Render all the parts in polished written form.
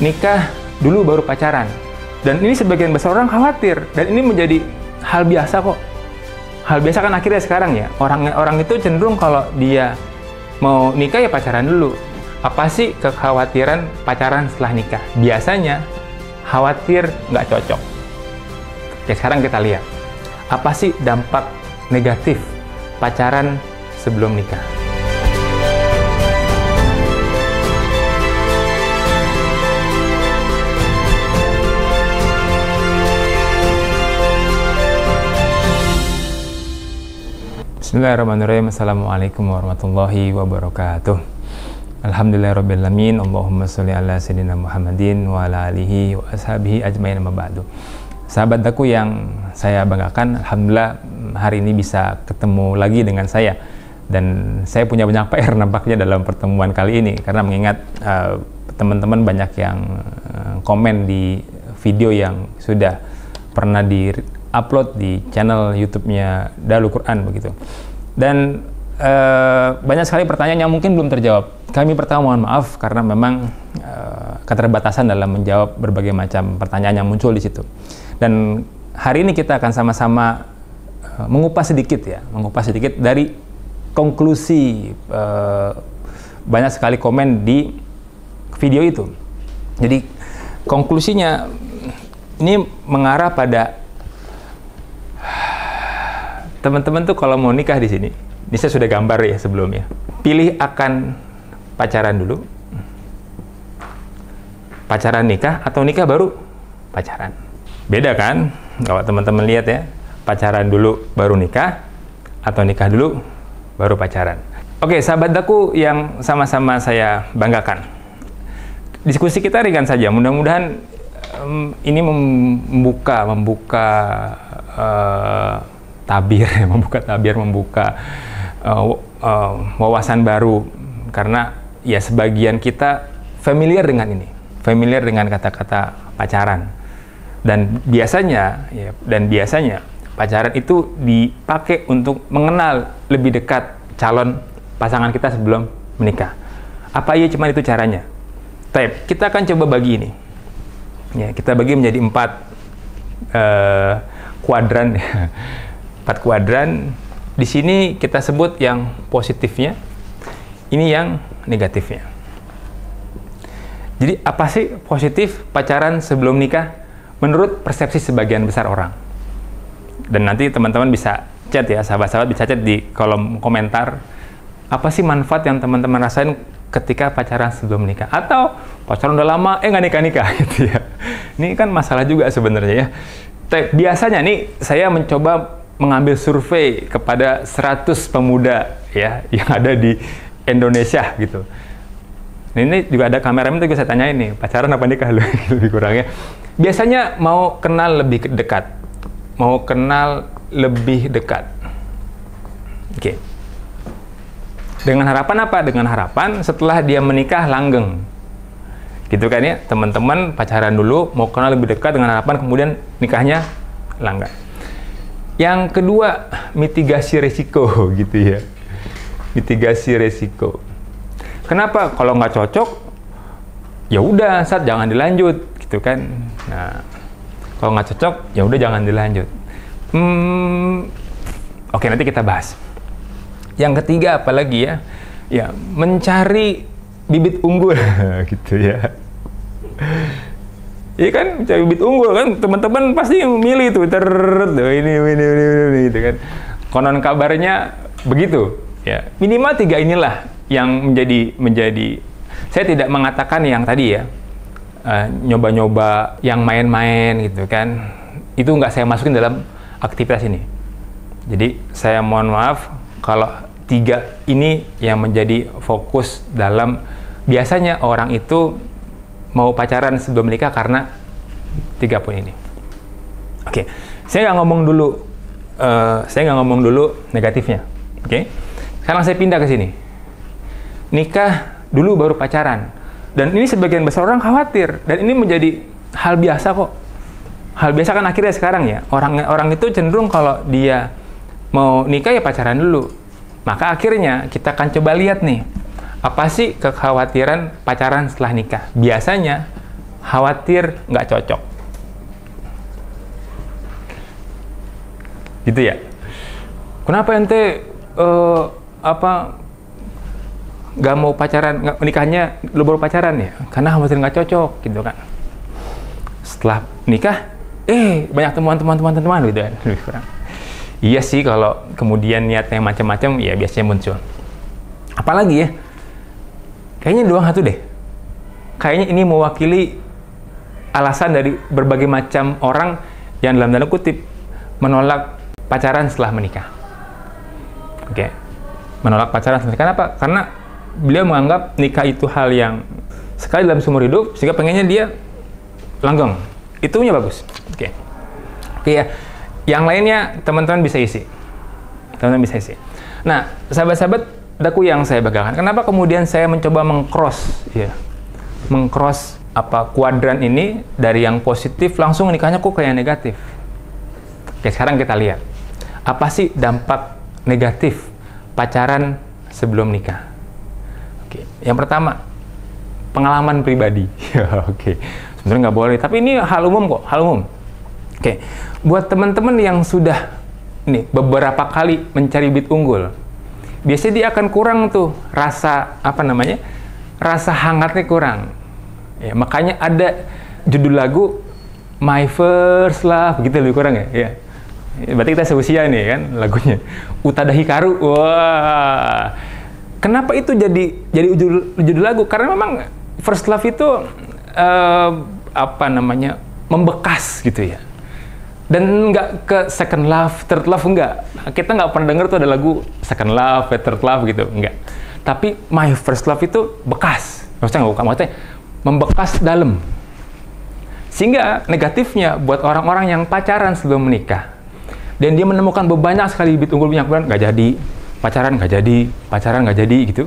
nikah dulu baru pacaran. Dan ini sebagian besar orang khawatir, dan ini menjadi hal biasa kok. Hal biasa kan akhirnya sekarang ya, orang itu cenderung kalau dia mau nikah ya pacaran dulu. Apa sih kekhawatiran pacaran setelah nikah? Biasanya khawatir nggak cocok. Oke, sekarang kita lihat. Apa sih dampak negatif pacaran sebelum nikah? Bismillahirrahmanirrahim. Assalamualaikum warahmatullahi wabarakatuh. Alhamdulillahirrabbilalamin. Allahumma sholli ala sayyidina Muhammadin wa ala alihi wa ashabihi ajmain amma ba'du. Sahabat aku yang saya banggakan, alhamdulillah hari ini bisa ketemu lagi dengan saya. Dan saya punya banyak PR nampaknya dalam pertemuan kali ini, karena mengingat teman-teman banyak yang komen di video yang sudah pernah di-upload di channel YouTube-nya Darul Quran begitu. Dan banyak sekali pertanyaan yang mungkin belum terjawab. Kami pertama mohon maaf karena memang keterbatasan dalam menjawab berbagai macam pertanyaan yang muncul di situ. Dan hari ini kita akan sama-sama mengupas sedikit dari konklusi banyak sekali komen di video itu. Jadi konklusinya ini mengarah pada teman-teman tuh kalau mau nikah di sini. Ini saya sudah gambar ya sebelumnya. Pilih akan pacaran dulu, pacaran nikah, atau nikah baru pacaran. Beda kan? Kalau teman-teman lihat ya, pacaran dulu baru nikah, atau nikah dulu baru pacaran. Oke, sahabat aku yang sama-sama saya banggakan. Diskusi kita ringan saja. Mudah-mudahan ini membuka tabir, membuka wawasan baru, karena ya sebagian kita familiar dengan ini, familiar dengan kata-kata pacaran. Dan biasanya pacaran itu dipakai untuk mengenal lebih dekat calon pasangan kita sebelum menikah. Apa iya cuma itu caranya? Kita akan coba bagi ini. Ya, kita bagi menjadi 4 kuadran. 4 kuadran. Di sini kita sebut yang positifnya, ini yang negatifnya. Jadi apa sih positif pacaran sebelum nikah menurut persepsi sebagian besar orang? Dan nanti teman-teman bisa chat ya, sahabat-sahabat bisa chat di kolom komentar. Apa sih manfaat yang teman-teman rasain ketika pacaran sebelum nikah? Atau pacaran udah lama, nggak nikah-nikah gitu ya. Ini kan masalah juga sebenarnya ya. Biasanya nih saya mencoba mengambil survei kepada 100 pemuda ya yang ada di Indonesia gitu. Nah, ini juga ada kameramen tuh saya tanyain nih, pacaran apa nikah lu? Lebih kurangnya. Biasanya mau kenal lebih dekat. Oke. Dengan harapan apa? Dengan harapan setelah dia menikah langgeng. Gitu kan ya, teman-teman pacaran dulu, mau kenal lebih dekat dengan harapan kemudian nikahnya langgeng. Yang kedua, mitigasi resiko gitu ya. Mitigasi resiko. Kenapa? Kalau nggak cocok, ya udah, jangan dilanjut gitu kan. Nah, kalau nggak cocok, ya udah jangan dilanjut. Oke, nanti kita bahas. Yang ketiga apalagi ya? Ya, mencari bibit unggul gitu ya. Iya kan, mencari bibit unggul kan, teman-teman pasti milih tuh, ini gitu kan. Konon kabarnya begitu ya. Minimal 3 inilah yang menjadi. Saya tidak mengatakan yang tadi ya, nyoba-nyoba yang main-main gitu kan, itu nggak saya masukin dalam aktivitas ini. Jadi saya mohon maaf kalau 3 ini yang menjadi fokus dalam, biasanya orang itu mau pacaran sebelum menikah karena 3 poin ini. Oke, saya nggak ngomong dulu negatifnya. Oke, sekarang saya pindah ke sini. Nikah dulu baru pacaran. Dan ini sebagian besar orang khawatir, dan ini menjadi hal biasa kok. Hal biasa kan akhirnya sekarang ya. Orang itu cenderung kalau dia mau nikah ya pacaran dulu. Maka akhirnya kita akan coba lihat nih, apa sih kekhawatiran pacaran setelah nikah? Biasanya khawatir nggak cocok. Gitu ya. Kenapa ente nggak mau pacaran, nikahnya lu baru pacaran ya? Karena khawatir nggak cocok gitu kan. Setelah nikah, banyak teman gitu kan. Iya sih, kalau kemudian niatnya macam-macam ya biasanya muncul. Apalagi ya, kayaknya doang satu deh. Kayaknya ini mewakili alasan dari berbagai macam orang yang dalam tanda kutip menolak pacaran setelah menikah. Oke. Menolak pacaran setelah menikah. Kenapa? Karena beliau menganggap nikah itu hal yang sekali dalam seumur hidup, sehingga pengennya dia langgeng. Itunya bagus. Oke. Oke ya. Yang lainnya teman-teman bisa isi. Teman-teman bisa isi. Nah, sahabat-sahabat daku yang saya banggakan, kenapa kemudian saya mencoba mengcross kuadran ini dari yang positif langsung nikahnya kok kayak negatif. Oke, sekarang kita lihat. Apa sih dampak negatif pacaran sebelum nikah? Oke, yang pertama, pengalaman pribadi. Oke, sebenarnya nggak boleh, tapi ini hal umum kok, hal umum. Oke, buat teman-teman yang sudah beberapa kali mencari bibit unggul, biasanya dia akan kurang tuh rasa rasa hangatnya kurang. Ya, makanya ada judul lagu My First Love gitu lebih kurang ya. Ya. Berarti kita seusia nih kan lagunya. Utada Hikaru. Wah. Kenapa itu jadi judul lagu? Karena memang first love itu membekas gitu ya. Dan nggak ke second love, third love enggak. Kita nggak pernah dengar tuh ada lagu second love, third love gitu, enggak. Tapi my first love itu bekas. Maksudnya membekas dalam. Sehingga negatifnya buat orang-orang yang pacaran sebelum menikah, dan dia menemukan banyak sekali bibit unggul minyak bulan, nggak jadi, pacaran nggak jadi gitu,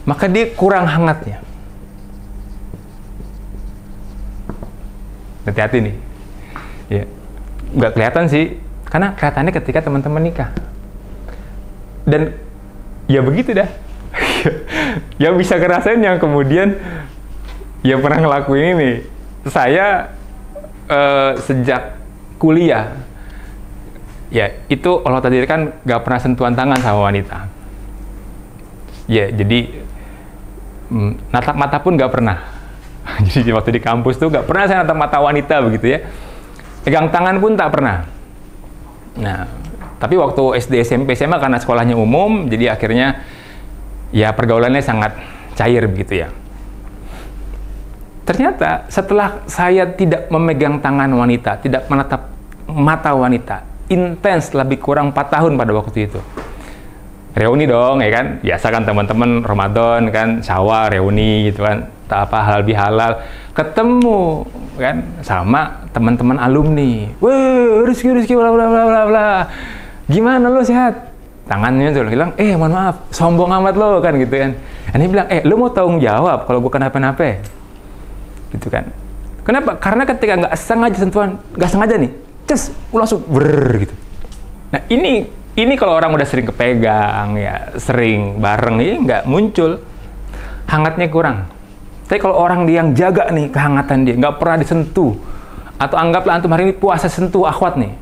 maka dia kurang hangatnya. Hati-hati nih. Ya. Nggak kelihatan sih, karena kelihatannya ketika teman-teman nikah. Dan ya begitu dah. Yang bisa ngerasain yang kemudian ya pernah ngelakuin ini. Saya sejak kuliah, ya itu Allah tadi kan nggak pernah sentuhan tangan sama wanita. Ya jadi natap mata pun nggak pernah. Jadi waktu di kampus tuh nggak pernah saya natap mata wanita begitu ya. Pegang tangan pun tak pernah. Nah, tapi waktu SD, SMP, SMA karena sekolahnya umum, jadi akhirnya ya pergaulannya sangat cair begitu ya. Ternyata setelah saya tidak memegang tangan wanita, tidak menatap mata wanita, intens lebih kurang 4 tahun pada waktu itu. Reuni dong, ya kan? Biasa kan teman-teman Ramadan kan, syawal, reuni gitu kan, tak apa halal bihalal. Ketemu kan sama teman-teman alumni. Weh, Rizky, bla bla bla bla bla. Gimana lo, sehat? Tangannya tuh bilang, mohon maaf, sombong amat lo kan gitu kan. Ini bilang, lo mau tanggung jawab kalau gue kenapa-napa? Gitu kan. Kenapa? Karena ketika nggak sengaja sentuhan, nggak sengaja nih, langsung gitu. Nah ini kalau orang udah sering kepegang ya, sering bareng ya nggak muncul, hangatnya kurang. Tapi kalau orang dia yang jaga nih kehangatan dia, nggak pernah disentuh, atau anggaplah antum hari ini puasa sentuh akhwat nih,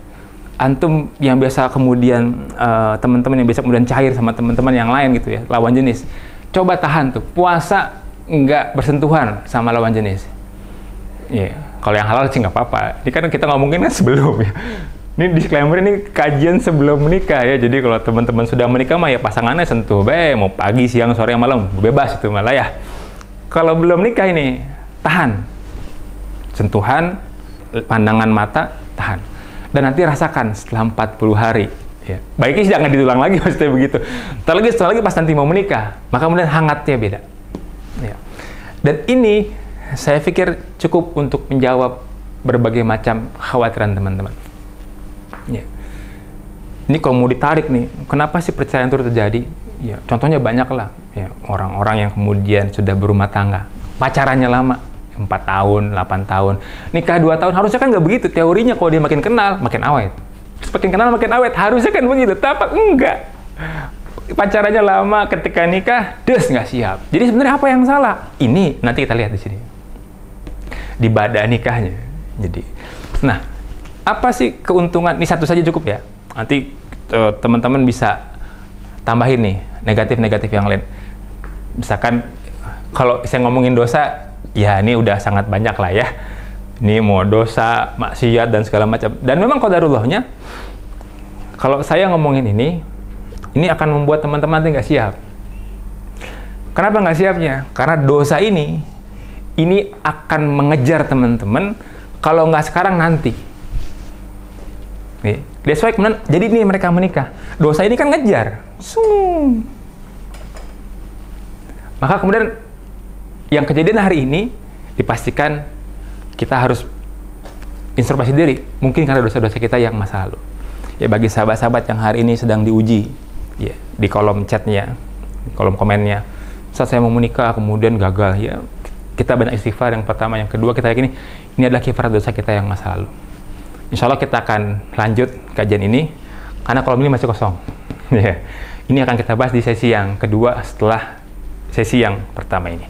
antum yang biasa kemudian teman-teman yang biasa kemudian cair sama teman-teman yang lain gitu ya, lawan jenis, coba tahan tuh puasa nggak bersentuhan sama lawan jenis. Ya, kalau yang halal sih nggak apa-apa. Ini kan kita ngomongin kan sebelum ya. Ini disclaimer, ini kajian sebelum menikah ya. Jadi kalau teman-teman sudah menikah mah ya pasangannya sentuh, mau pagi, siang, sore, malam, bebas itu malah ya. Kalau belum nikah ini, tahan. Sentuhan, pandangan mata, tahan. Dan nanti rasakan setelah 40 hari. Ya. Baiknya jangan diulang lagi, maksudnya begitu. Setelah lagi pas nanti mau menikah, maka kemudian hangatnya beda. Ya. Dan ini, saya pikir cukup untuk menjawab berbagai macam khawatiran teman-teman. Ya. Ini kalau mau ditarik nih, kenapa sih perceraian itu terjadi? Ya, contohnya banyak lah. Ya, orang-orang yang kemudian sudah berumah tangga, pacarannya lama, 4 tahun, 8 tahun, nikah 2 tahun, harusnya kan nggak begitu. Teorinya kalau dia makin kenal, makin awet. Makin kenal, makin awet, harusnya kan begitu. Tapi enggak. Pacarannya lama, ketika nikah, nggak siap. Jadi sebenarnya apa yang salah? Ini nanti kita lihat di sini. di badan nikahnya. Jadi, nah, apa sih keuntungan? Ini satu saja cukup ya. Nanti teman-teman bisa tambahin nih negatif-negatif yang lain. Misalkan kalau saya ngomongin dosa, ya ini udah sangat banyak lah ya. Ini mau dosa, maksiat dan segala macam. Dan memang qadarullahnya, kalau saya ngomongin ini akan membuat teman-teman nggak siap. Kenapa nggak siapnya? Karena dosa ini akan mengejar teman-teman, kalau nggak sekarang nanti. Nih, that's why kemudian, jadi ini mereka menikah. Dosa ini kan ngejar. Maka kemudian yang kejadian hari ini dipastikan kita harus introspeksi diri. Mungkin karena dosa-dosa kita yang masa lalu. Ya, bagi sahabat-sahabat yang hari ini sedang diuji, ya, di kolom chatnya, di kolom komennya, saat saya mau menikah kemudian gagal, ya kita banyak istighfar yang pertama, yang kedua kita yakini ini adalah kifarat dosa kita yang masa lalu. Insya Allah kita akan lanjut kajian ini karena kolom ini masih kosong. Ya, ini akan kita bahas di sesi yang kedua setelah sesi yang pertama ini.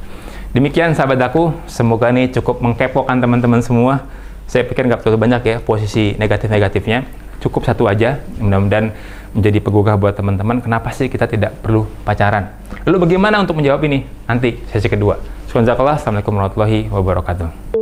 Demikian sahabat aku, semoga ini cukup mengkepokan teman-teman semua. Saya pikir nggak terlalu banyak ya posisi negatif-negatifnya, cukup satu aja, mudah-mudahan menjadi penggugah buat teman-teman. Kenapa sih kita tidak perlu pacaran? Lalu bagaimana untuk menjawab ini? Nanti sesi kedua. Assalamualaikum warahmatullahi wabarakatuh.